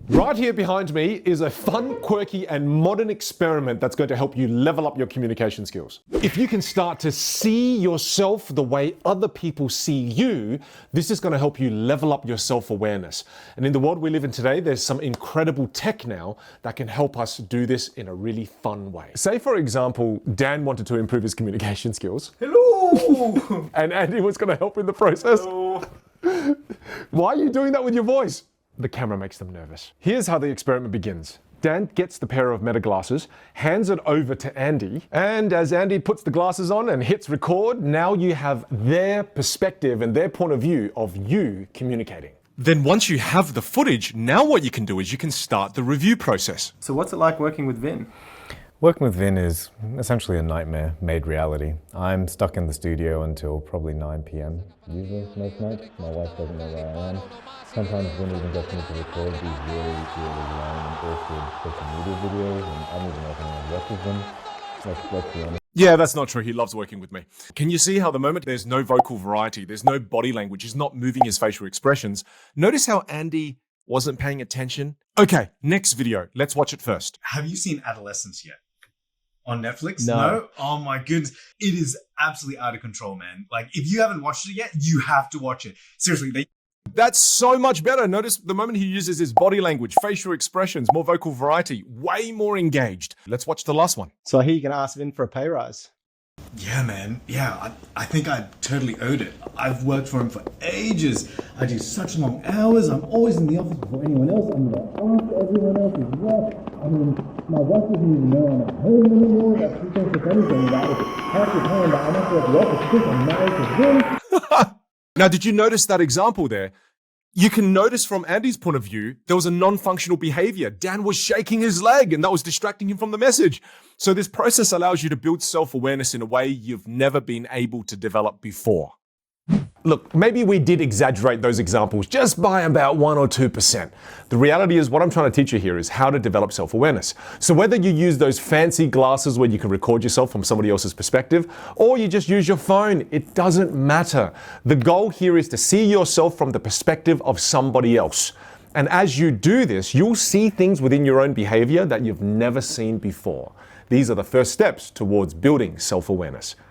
Right here behind me is a fun, quirky, and modern experiment that's going to help you level up your communication skills. If you can start to see yourself the way other people see you, this is going to help you level up your self-awareness. And in the world we live in today, there's some incredible tech now that can help us do this in a really fun way. Say, for example, Dan wanted to improve his communication skills. Hello! And Andy was going to help in the process. Hello. Why are you doing that with your voice? The camera makes them nervous. Here's how the experiment begins. Dan gets the pair of Meta glasses, hands it over to Andy, and as Andy puts the glasses on and hits record, now you have their perspective and their point of view of you communicating. Then once you have the footage, now what you can do is you can start the review process. So what's it like working with Vinh? Working with Vinh is essentially a nightmare made reality. I'm stuck in the studio until probably 9 p.m. usually most nights. My wife doesn't know where I am. Sometimes Vinh even gets me to record these really long and awkward social media videos, and I don't even know if anyone watches them. Let's be honest. Yeah, that's not true. He loves working with me. Can you see how the moment there's no vocal variety, there's no body language, he's not moving his facial expressions? Notice how Andy wasn't paying attention? Okay, next video. Let's watch it first. Have you seen Adolescence yet? On Netflix? No. Oh my goodness. It is absolutely out of control, man. Like, if you haven't watched it yet, you have to watch it. Seriously, That's so much better. Notice the moment he uses his body language, facial expressions, more vocal variety, way more engaged. Let's watch the last one. So I hear you can ask Vinh for a pay rise. yeah, man. Yeah, I think I totally owed it. I've worked for him for ages. I do such long hours. I'm always in the office before anyone else. I'm going to ask everyone else as well. I mean, my wife doesn't even know I'm at home anymore. That she thinks if anything that if it's half the time that I'm not at the office, she thinks I'm married to Vinh. Now, did you notice that example there? You can notice from Andy's point of view, there was a non-functional behavior. Dan was shaking his leg and that was distracting him from the message. So this process allows you to build self-awareness in a way you've never been able to develop before. Look, maybe we did exaggerate those examples just by about 1 or 2%. The reality is what I'm trying to teach you here is how to develop self-awareness. So whether you use those fancy glasses where you can record yourself from somebody else's perspective, or you just use your phone, it doesn't matter. The goal here is to see yourself from the perspective of somebody else. And as you do this, you'll see things within your own behavior that you've never seen before. These are the first steps towards building self-awareness.